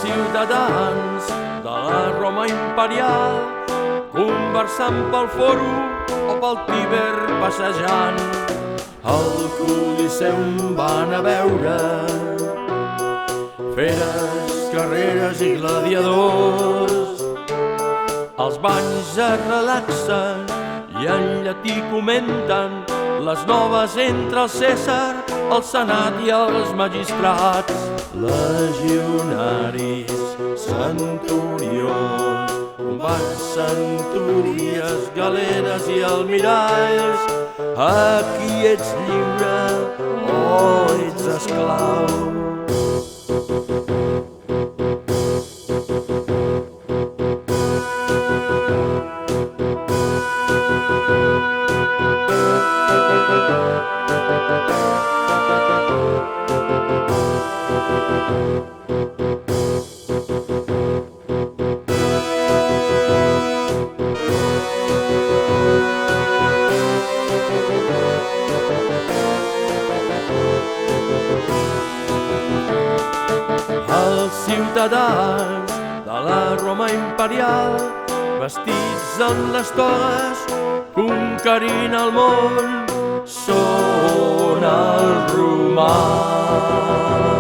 ciutadans de la Roma imperial, conversant pel foro o pel Tíber passejant. Al Coliseum van a veure feres, carreres i gladiadors. Els banys es relaxen i en llatí comenten les noves entre el Cèsar, el Senat i els magistrats. Legionaris, centurions, combats, centúries, galeres i almiralls. Aquí ets lliure o ets esclau. Els ciutadans de la Roma imperial, vestits amb les togues, conquerint el món, són els romans.